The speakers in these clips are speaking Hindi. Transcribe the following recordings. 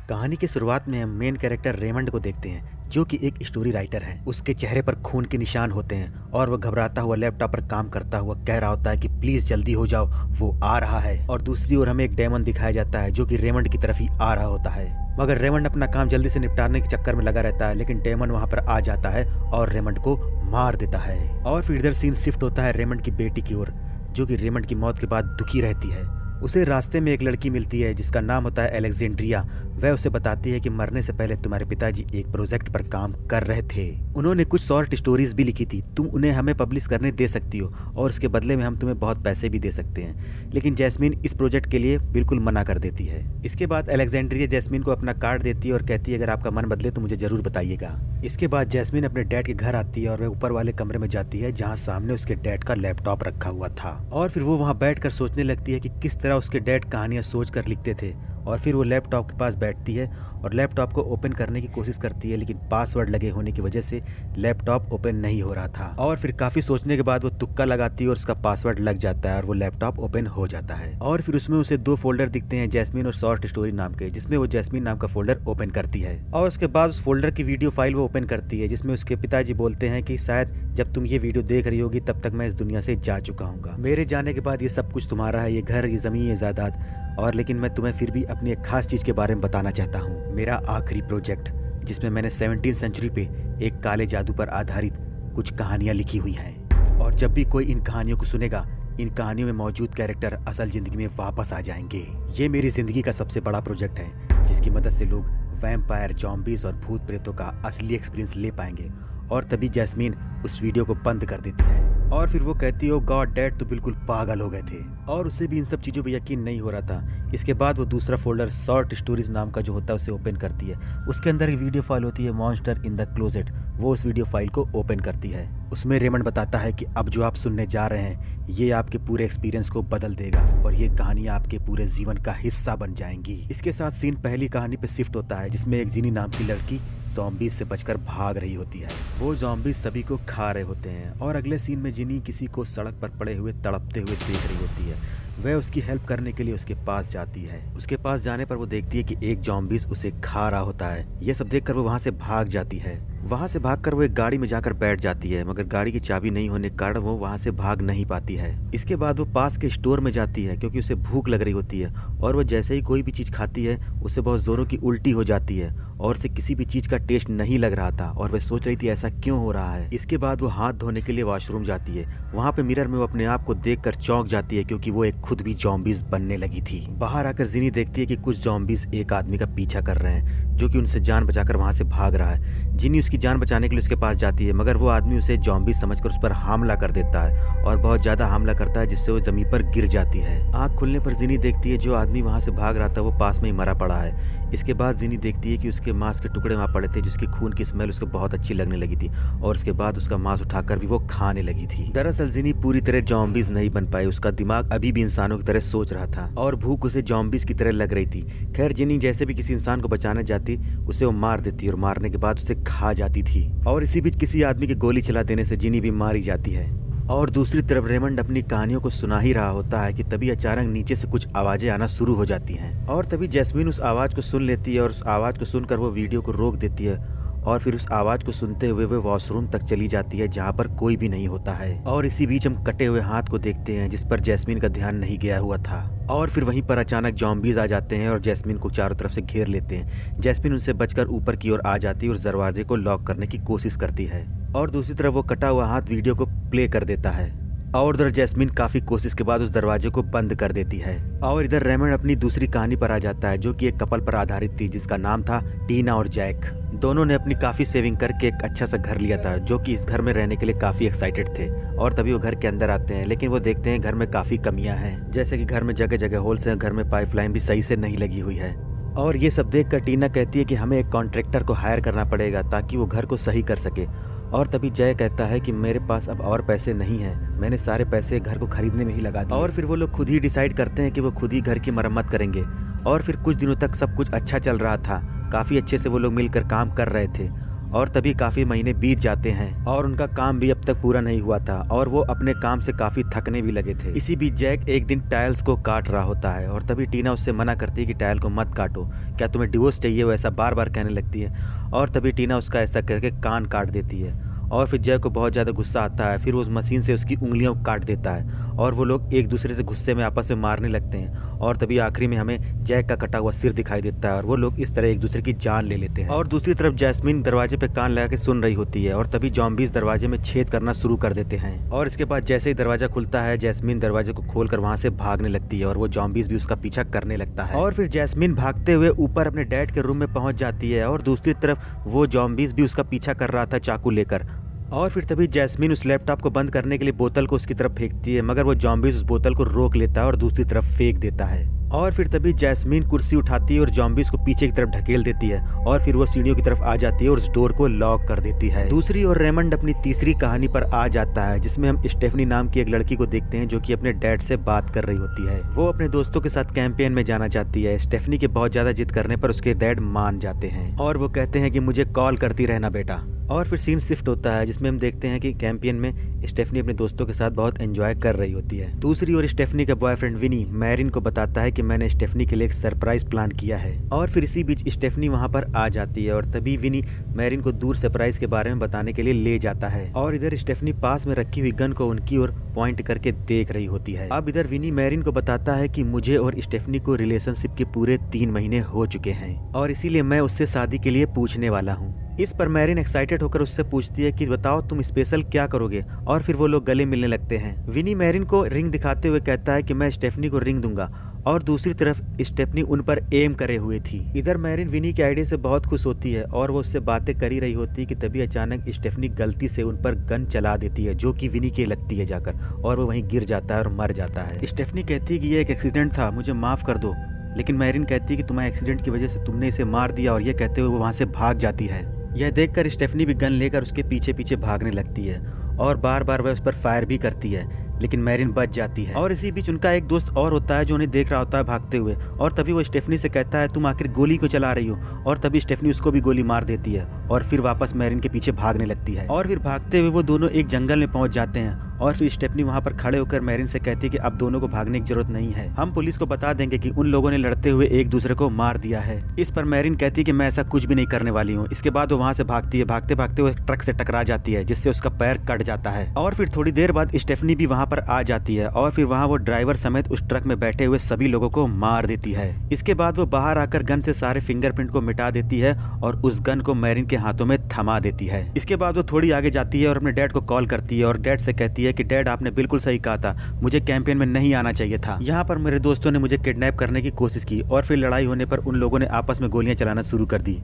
कहानी की शुरुआत में हम मेन कैरेक्टर रेमंड को देखते हैं जो कि एक स्टोरी राइटर है। उसके चेहरे पर खून के निशान होते हैं और वह घबराता हुआ लैपटॉप पर काम करता हुआ कह रहा होता है कि प्लीज जल्दी हो जाओ, वो आ रहा है। और दूसरी ओर हमें एक डेमन दिखाया जाता है जो कि रेमंड की तरफ ही आ रहा होता है, मगर रेमंड अपना काम जल्दी से निपटाने के चक्कर में लगा रहता है। लेकिन डेमन वहां पर आ जाता है और रेमंड को मार देता है। और फिर इधर सीन शिफ्ट होता है रेमंड की बेटी की ओर, जो कि रेमंड की मौत के बाद दुखी रहती है। उसे रास्ते में एक लड़की मिलती है जिसका नाम होता है एलेक्जेंड्रिया। वह उसे बताती है कि मरने से पहले तुम्हारे पिताजी एक प्रोजेक्ट पर काम कर रहे थे। उन्होंने कुछ शॉर्ट स्टोरीज भी लिखी थी, तुम उन्हें हमें पब्लिश करने दे सकती हो और उसके बदले में हम तुम्हें बहुत पैसे भी दे सकते हैं। लेकिन जैस्मीन इस प्रोजेक्ट के लिए बिल्कुल मना कर देती है। इसके बाद एलेक्जेंड्रिया जैस्मीन को अपना कार्ड देती है और कहती है अगर आपका मन बदले तो मुझे जरूर बताइएगा। इसके बाद जैस्मीन अपने डैड के घर आती है और वह ऊपर वाले कमरे में जाती है जहाँ सामने उसके डैड का लैपटॉप रखा हुआ था। और फिर वो वहाँ बैठ कर सोचने लगती है कि किस तरह उसके डैड कहानियां सोच कर लिखते थे। और फिर वो लैपटॉप के पास बैठती है और लैपटॉप को ओपन करने की कोशिश करती है, लेकिन पासवर्ड लगे होने की वजह से लैपटॉप ओपन नहीं हो रहा था। और फिर काफी सोचने के बाद वो तुक्का लगाती है और उसका पासवर्ड लग जाता है और वो लैपटॉप ओपन हो जाता है। और फिर उसमें उसे दो फोल्डर दिखते हैं, जैस्मीन और शॉर्ट स्टोरी नाम के, जिसमें वो जैस्मीन नाम का फोल्डर ओपन करती है। और उसके बाद उस फोल्डर की वीडियो फाइल वो ओपन करती है जिसमें उसके पिताजी बोलते हैं कि शायद जब तुम ये वीडियो देख रही होगी तब तक मैं इस दुनिया से जा चुका हूँ। मेरे जाने के बाद ये सब कुछ तुम्हारा है, ये घर, ये जमीन, ये जायदाद, और लेकिन मैं तुम्हें फिर भी अपनी एक खास चीज के बारे में बताना चाहता हूँ। मेरा आखिरी प्रोजेक्ट जिसमें मैंने 17वीं सेंचुरी पे एक काले जादू पर आधारित कुछ कहानियां लिखी हुई हैं। और जब भी कोई इन कहानियों को सुनेगा, इन कहानियों में मौजूद कैरेक्टर असल जिंदगी में वापस आ जाएंगे। ये मेरी जिंदगी का सबसे बड़ा प्रोजेक्ट है जिसकी मदद से लोग वैम्पायर, जॉम्बीज और भूत प्रेतों का असली एक्सपीरियंस ले पाएंगे। और तभी जैस्मीन उस वीडियो को बंद कर देती है और फिर वो कहती है ओ गॉड, डैड तो बिल्कुल पागल हो गए थे। और उसे भी इन सब चीज़ों पे यकीन नहीं हो रहा था। इसके बाद वो दूसरा फोल्डर शॉर्ट स्टोरीज नाम का जो होता है उसे ओपन करती है। उसके अंदर एक वीडियो फाइल होती है, मॉन्स्टर इन द क्लोजेट। वो उस वीडियो फाइल को ओपन करती है। उसमें रेमंड बताता है कि अब जो आप सुनने जा रहे हैं ये आपके पूरे एक्सपीरियंस को बदल देगा और ये कहानियां आपके पूरे जीवन का हिस्सा बन जाएंगी। इसके साथ सीन पहली कहानी पे शिफ्ट होता है जिसमें एक जिनी नाम की लड़की ज़ॉम्बीज से बचकर भाग रही होती है। वो ज़ॉम्बीज सभी को खा रहे होते हैं और अगले सीन में जिनी किसी को सड़क पर पड़े हुए तड़पते हुए देख रही होती है। वह उसकी हेल्प करने के लिए उसके पास जाती है। उसके पास जाने पर वो देखती है कि एक ज़ॉम्बीज उसे खा रहा होता है। ये सब देखकर वो वहाँ से भाग जाती है। वहाँ से भागकर वो एक गाड़ी में जाकर बैठ जाती है, मगर गाड़ी की चाबी नहीं होने के कारण वो वहाँ से भाग नहीं पाती है। इसके बाद वो पास के स्टोर में जाती है क्योंकि उसे भूख लग रही होती है और वो जैसे ही कोई भी चीज़ खाती है उससे बहुत ज़ोरों की उल्टी हो जाती है और उसे किसी भी चीज़ का टेस्ट नहीं लग रहा था और वह सोच रही थी ऐसा क्यों हो रहा है। इसके बाद वो हाथ धोने के लिए वॉशरूम जाती है। वहाँ पे मिरर में वो अपने आप को देखकर चौंक जाती है क्योंकि वो एक खुद भी ज़ॉम्बीज बनने लगी थी। बाहर आकर जिनी देखती है कि कुछ ज़ॉम्बीज एक आदमी का पीछा कर रहे हैं जो कि उनसे जान बचाकर वहाँ से भाग रहा है। जिनी उसकी जान बचाने के लिए उसके पास जाती है, मगर वो आदमी उसे ज़ॉम्बी समझकर उस पर हमला कर देता है और बहुत ज़्यादा हमला करता है जिससे वो ज़मीन पर गिर जाती है। आँख खुलने पर जिनी देखती है जो आदमी वहाँ से भाग रहा था वो पास में ही मरा पड़ा है। इसके बाद जिनी देखती है कि उसके मांस के टुकड़े वहाँ पड़े थे जिसकी खून की स्मेल उसको बहुत अच्छी लगने लगी थी और उसके बाद उसका मांस उठाकर भी वो खाने लगी थी। दरअसल जिनी पूरी तरह ज़ॉम्बीज नहीं बन पाई, उसका दिमाग अभी भी इंसानों की तरह सोच रहा था और भूख उसे ज़ॉम्बीज की तरह लग रही थी। खैर जिनी जैसे भी किसी इंसान को बचाने जाती उसे वो मार देती और मारने के बाद उसे खा जाती थी। और इसी बीच किसी आदमी की गोली चला देने से जिनी भी मारी जाती है। और दूसरी तरफ रेमंड अपनी कहानियों को सुना ही रहा होता है कि तभी अचानक नीचे से कुछ आवाजें आना शुरू हो जाती हैं और तभी जैस्मीन उस आवाज को सुन लेती है और उस आवाज को सुनकर वो वीडियो को रोक देती है और फिर उस आवाज को सुनते हुए वो वॉशरूम तक चली जाती है जहाँ पर कोई भी नहीं होता है। और इसी बीच हम कटे हुए हाथ को देखते हैं जिस पर जैस्मीन का ध्यान नहीं गया हुआ था। और फिर वहीं पर अचानक ज़ॉम्बीज आ जाते हैं और जैस्मीन को चारों तरफ से घेर लेते हैं। जैस्मीन उनसे बचकर ऊपर की ओर आ जाती है और दरवाजे को लॉक करने की कोशिश करती है और दूसरी तरफ वो कटा हुआ हाथ वीडियो को प्ले कर देता है और उधर जैस्मीन काफी कोशिश के बाद उस दरवाजे को बंद कर देती है। और इधर रेमंड अपनी दूसरी कहानी पर आ जाता है जो कि एक कपल पर आधारित थी जिसका नाम था टीना और जैक। दोनों ने अपनी काफी सेविंग करके एक अच्छा सा घर लिया था जो कि इस घर में रहने के लिए काफी एक्साइटेड थे। और तभी वो घर के अंदर आते हैं लेकिन वो देखते हैं घर में काफी कमियां हैं, जैसे कि घर में जगह जगह होल्स हैं, घर में पाइपलाइन भी सही से नहीं लगी हुई है। और ये सब देखकर टीना कहती है कि हमें एक कॉन्ट्रैक्टर को हायर करना पड़ेगा ताकि वो घर को सही कर सके। और तभी जय कहता है कि मेरे पास अब और पैसे नहीं हैं, मैंने सारे पैसे घर को खरीदने में ही लगा दिए। और फिर वो लोग खुद ही डिसाइड करते हैं कि वो खुद ही घर की मरम्मत करेंगे। और फिर कुछ दिनों तक सब कुछ अच्छा चल रहा था, काफ़ी अच्छे से वो लोग मिलकर काम कर रहे थे। और तभी काफी महीने बीत जाते हैं और उनका काम भी अब तक पूरा नहीं हुआ था और वो अपने काम से काफी थकने भी लगे थे। इसी बीच जैक एक दिन टाइल्स को काट रहा होता है और तभी टीना उससे मना करती है कि टाइल को मत काटो, क्या तुम्हें डिवोर्स चाहिए, वो ऐसा बार बार कहने लगती है और तभी टीना उसका ऐसा करके कान काट देती है और फिर जैक को बहुत ज़्यादा गुस्सा आता है। फिर वो उस मशीन से उसकी उंगलियों को काट देता है और वो लोग एक दूसरे से गुस्से में आपस में मारने लगते हैं और तभी आखिरी में हमें जैक का कटा हुआ सिर दिखाई देता है और वो लोग इस तरह एक दूसरे की जान ले लेते हैं। और दूसरी तरफ जैस्मीन दरवाजे पे कान लगा के सुन रही होती है और तभी जॉम्बीज दरवाजे में छेद करना शुरू कर देते हैं और इसके बाद जैसे ही दरवाजा खुलता है जैस्मीन दरवाजे को खोलकर वहां से भागने लगती है और वो जॉम्बीज भी उसका पीछा करने लगता है। और फिर जैस्मीन भागते हुए ऊपर अपने डैड के रूम में पहुंच जाती है और दूसरी तरफ वो जॉम्बीज भी उसका पीछा कर रहा था चाकू लेकर। और फिर तभी जैस्मीन उस लैपटॉप को बंद करने के लिए बोतल को उसकी तरफ फेंकती है मगर वो जॉम्बीज उस बोतल को रोक लेता है और दूसरी तरफ फेंक देता है। और फिर तभी जैस्मीन कुर्सी उठाती है और जॉम्बीज को पीछे की तरफ ढकेल देती है और फिर वो सीढ़ियों की तरफ आ जाती है और उस डोर को लॉक कर देती है। दूसरी ओर रेमंड अपनी तीसरी कहानी पर आ जाता है जिसमें हम स्टेफनी नाम की एक लड़की को देखते हैं जो कि अपने डैड से बात कर रही होती है। वो अपने दोस्तों के साथ कैंपेन में जाना चाहती है। स्टेफनी के बहुत ज्यादा जिद करने पर उसके डैड मान जाते हैं और वो कहते हैं कि मुझे कॉल करती रहना बेटा। और फिर सीन शिफ्ट होता है जिसमें हम देखते हैं कि कैंपेन में स्टेफनी अपने दोस्तों के साथ बहुत एंजॉय कर रही होती है। दूसरी ओर स्टेफनी का बॉयफ्रेंड विनी मैरिन को बताता है कि मैंने स्टेफनी के लिए एक सरप्राइज प्लान किया है और फिर इसी बीच स्टेफनी वहां पर आ जाती है और तभी विनी मैरिन को दूर सरप्राइज के बारे में बताने के लिए ले जाता है और इधर स्टेफनी पास में रखी हुई गन को उनकी ओर पॉइंट करके देख रही होती है। अब इधर विनी मैरिन को बताता है कि मुझे और स्टेफनी को रिलेशनशिप के पूरे 3 महीने हो चुके हैं और इसीलिए मैं उससे शादी के लिए पूछने वाला हूँ। इस पर मैरिन एक्साइटेड होकर उससे पूछती है कि बताओ तुम स्पेशल क्या करोगे और फिर वो लोग गले मिलने लगते हैं। विनी मैरिन को रिंग दिखाते हुए कहता है कि मैं स्टेफनी को रिंग दूंगा और दूसरी तरफ स्टेफनी उन पर एम करे हुए थी। इधर मैरिन विनी के आइडिया से बहुत खुश होती है और वो उससे बातें कर ही रही होती है कि तभी अचानक स्टेफनी गलती से उन पर गन चला देती है जो कि विनी के लगती है जाकर और वो वहीं गिर जाता है और मर जाता है। स्टेफनी कहती है कि ये एक एक्सीडेंट था, मुझे माफ कर दो, लेकिन मैरिन कहती है कि तुम्हारे एक्सीडेंट की वजह से तुमने इसे मार दिया और ये कहते हुए वो वहाँ से भाग जाती है। यह देखकर स्टेफनी भी गन लेकर उसके पीछे पीछे भागने लगती है और बार बार वह उस पर फायर भी करती है लेकिन मैरिन बच जाती है। और इसी बीच उनका एक दोस्त और होता है जो उन्हें देख रहा होता है भागते हुए और तभी वो स्टेफनी से कहता है तुम आखिर गोली क्यों चला रही हो और तभी स्टेफनी उसको भी गोली मार देती है और फिर वापस मैरिन के पीछे भागने लगती है और फिर भागते हुए वो दोनों एक जंगल में पहुंच जाते हैं और फिर स्टेफनी वहां पर खड़े होकर मैरिन से कहती है कि अब दोनों को भागने की जरूरत नहीं है, हम पुलिस को बता देंगे कि उन लोगों ने लड़ते हुए एक दूसरे को मार दिया है। इस पर मैरिन कहती है कि मैं ऐसा कुछ भी नहीं करने वाली हूँ। इसके बाद वो वहां से भागती है, भागते भागते वो एक ट्रक से टकरा जाती है जिससे उसका पैर कट जाता है और फिर थोड़ी देर बाद स्टेफनी भी वहां पर आ जाती है और फिर वहां वो ड्राइवर समेत उस ट्रक में बैठे हुए सभी लोगों को मार देती है। इसके बाद वो बाहर आकर गन से सारे फिंगरप्रिंट को मिटा देती है और उस गन को मैरिन के हाथों में थमा देती है। इसके बाद वो थोड़ी आगे जाती है और अपने डैड को कॉल करती है और डैड से कहती है कि डैड आपने बिल्कुल सही कहा था, मुझे कैंपेन में नहीं आना चाहिए था। यहाँ पर मेरे दोस्तों ने मुझे किडनैप करने की कोशिश की और फिर लड़ाई होने पर उन लोगों ने आपस में गोलियां चलाना शुरू कर दी।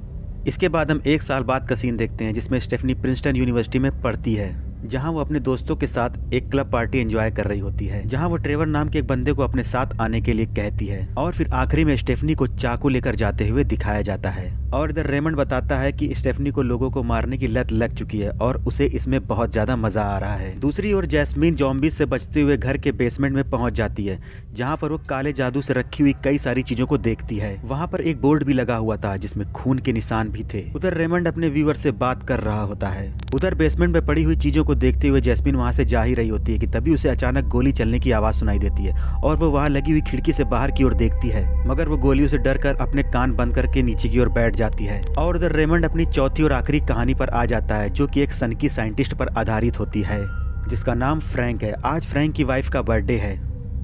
इसके बाद हम 1 साल बाद का सीन देखते हैं जिसमें स्टेफनी प्रिंसटन यूनिवर्सिटी में पढ़ती है जहां वो अपने दोस्तों के साथ एक क्लब पार्टी एंजॉय कर रही होती है जहां वो ट्रेवर नाम के एक बंदे को अपने साथ आने के लिए कहती है और फिर आखिरी में स्टेफनी को चाकू लेकर जाते हुए दिखाया जाता है। और इधर रेमंड बताता है कि स्टेफनी को लोगों को मारने की लत लग चुकी है और उसे इसमें बहुत ज्यादा मजा आ रहा है। दूसरी ओर जैस्मीन जॉम्बीज से बचते हुए घर के बेसमेंट में पहुंच जाती है जहां पर वो काले जादू से रखी हुई कई सारी चीजों को देखती है। वहां पर एक बोर्ड भी लगा हुआ था जिसमें खून के निशान भी थे। उधर रेमंड अपने व्यूअर से बात कर रहा होता है। उधर बेसमेंट में पड़ी हुई चीजों को देखते हुए जैस्मीन वहां से जा ही रही होती है कि तभी उसे अचानक गोली चलने की आवाज सुनाई देती है और वो वहां लगी हुई खिड़की से बाहर की ओर देखती है मगर वो गोलियों से डर कर अपने कान बंद करके नीचे की ओर बैठ जाती है। और उधर रेमंड अपनी चौथी और आखिरी कहानी पर आ जाता है जो कि एक सनकी साइंटिस्ट पर आधारित होती है जिसका नाम फ्रैंक है। आज फ्रैंक की वाइफ का बर्थडे है।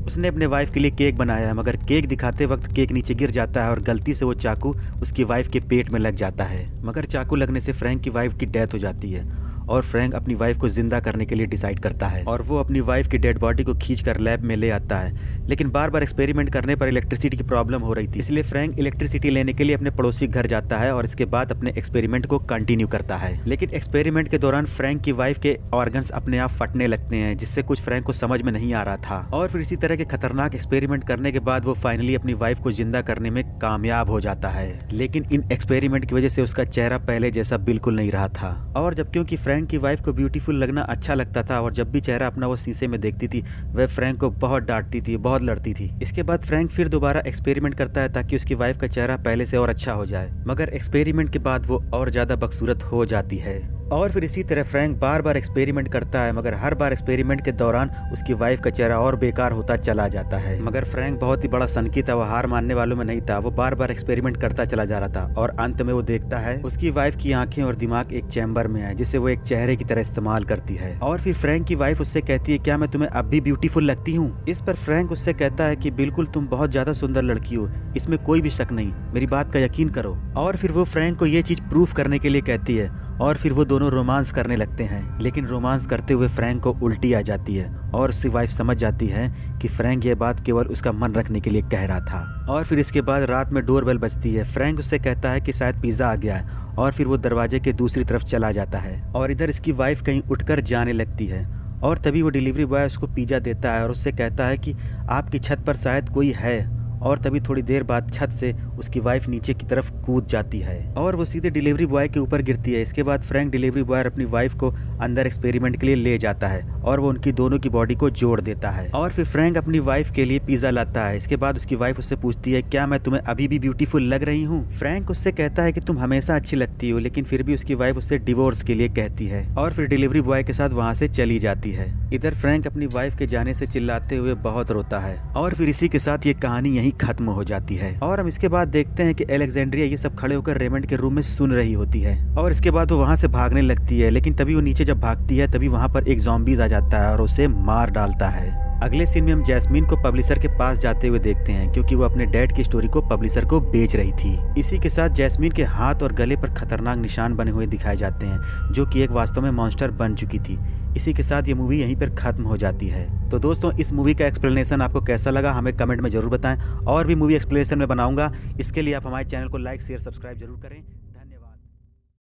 उसने अपने वाइफ के लिए केक बनाया है मगर केक दिखाते वक्त केक नीचे गिर जाता है और गलती से वो चाकू उसकी वाइफ के पेट में लग जाता है मगर चाकू लगने से फ्रैंक की वाइफ की डेथ हो जाती है और फ्रैंक अपनी वाइफ को जिंदा करने के लिए डिसाइड करता है और वो अपनी वाइफ की डेड बॉडी को खींचकर लैब में ले आता है लेकिन बार बार एक्सपेरिमेंट करने पर इलेक्ट्रिसिटी की प्रॉब्लम हो रही थी इसलिए फ्रैंक इलेक्ट्रिसिटी लेने के लिए अपने पड़ोसी घर जाता है और इसके बाद अपने एक्सपेरिमेंट को कंटिन्यू करता है। लेकिन एक्सपेरिमेंट के दौरान फ्रैंक की वाइफ के ऑर्गन्स अपने आप फटने लगते हैं जिससे कुछ फ्रैंक को समझ में नहीं आ रहा था और फिर इसी तरह के खतरनाक एक्सपेरिमेंट करने के बाद वो फाइनली अपनी वाइफ को जिंदा करने में कामयाब हो जाता है। लेकिन इन एक्सपेरिमेंट की वजह से उसका चेहरा पहले जैसा बिल्कुल नहीं रहा था और जब क्योंकि फ्रैंक की वाइफ को ब्यूटीफुल लगना अच्छा लगता था और जब भी चेहरा अपना वो शीशे में देखती थी वह फ्रैंक को बहुत डांटती थी, बहुत बहुत लड़ती थी। इसके बाद फ्रैंक फिर दोबारा एक्सपेरिमेंट करता है ताकि उसकी वाइफ का चेहरा पहले से और अच्छा हो जाए, मगर एक्सपेरिमेंट के बाद वो और ज्यादा बदसूरत हो जाती है। और फिर इसी तरह फ्रैंक बार बार एक्सपेरिमेंट करता है, मगर हर बार एक्सपेरिमेंट के दौरान उसकी वाइफ का चेहरा और बेकार होता चला जाता है। मगर फ्रैंक बहुत ही बड़ा सनकी था, वो हार मानने वालों में नहीं था। वो बार बार एक्सपेरिमेंट करता चला जा रहा था और अंत में वो देखता है उसकी वाइफ की आंखें और दिमाग एक चैम्बर में है, जिसे वो एक चेहरे की तरह इस्तेमाल करती है। और फिर फ्रैंक की वाइफ उससे कहती है, क्या मैं तुम्हें अब भी ब्यूटीफुल लगती हूँ? इस पर फ्रैंक उससे कहता है कि बिल्कुल, तुम बहुत ज्यादा सुंदर लड़की हो, इसमें कोई भी शक नहीं, मेरी बात का यकीन करो। और फिर वो फ्रैंक को ये चीज प्रूफ करने के लिए कहती है और फिर वो दोनों रोमांस करने लगते हैं। लेकिन रोमांस करते हुए फ्रैंक को उल्टी आ जाती है और उसकी वाइफ समझ जाती है कि फ्रैंक ये बात केवल उसका मन रखने के लिए कह रहा था। और फिर इसके बाद रात में डोरबेल बजती है। फ्रैंक उससे कहता है कि शायद पिज्जा आ गया है और फिर वो दरवाजे के दूसरी तरफ चला जाता है और इधर इसकी वाइफ कहीं उठकर जाने लगती है और तभी वो डिलीवरी बॉय उसको पिज्जा देता है और उससे कहता है कि आपकी छत पर शायद कोई है। और तभी थोड़ी देर बाद छत से उसकी वाइफ नीचे की तरफ कूद जाती है और वो सीधे डिलीवरी बॉय के ऊपर गिरती है। इसके बाद फ्रैंक डिलीवरी बॉय अपनी वाइफ को अंदर एक्सपेरिमेंट के लिए ले जाता है और वो उनकी दोनों की बॉडी को जोड़ देता है। और फिर फ्रैंक अपनी वाइफ के लिए पिज्जा लाता है। इसके बाद उसकी वाइफ उससे पूछती है, क्या मैं तुम्हें अभी भी ब्यूटीफुल लग रही हूँ? फ्रैंक उससे कहता है कि तुम हमेशा अच्छी लगती हो, लेकिन फिर भी उसकी वाइफ उससे डिवोर्स के लिए कहती है और फिर डिलीवरी बॉय के साथ वहाँ से चली जाती है। इधर फ्रैंक अपनी वाइफ के जाने से चिल्लाते हुए बहुत रोता है और फिर इसी के साथ ये कहानी यहीं खत्म हो जाती है। और हम इसके बाद देखते हैं कि अलेक्जेंड्रिया ये सब खड़े होकर रेमंड के रूम में सुन रही होती है और इसके बाद वो वहाँ से भागने लगती है। लेकिन तभी वो नीचे जब भागती है तभी वहाँ पर एक ज़ॉम्बीज़ आ जाता है और उसे मार डालता है। अगले सीन में हम जैस्मीन को पब्लिशर के पास जाते हुए देखते हैं, क्योंकि वो अपने डैड की स्टोरी को पब्लिशर को बेच रही थी। इसी के साथ जैस्मीन के हाथ और गले पर खतरनाक निशान बने हुए दिखाए जाते हैं, जो कि एक वास्तव में मॉन्स्टर बन चुकी थी। इसी के साथ ये मूवी यहीं पर खत्म हो जाती है। तो दोस्तों, इस मूवी का एक्सप्लेनेशन आपको कैसा लगा हमें कमेंट में जरूर बताएं और भी मूवी एक्सप्लेनेशन में बनाऊंगा। इसके लिए आप हमारे चैनल को लाइक शेयर सब्सक्राइब जरूर करें।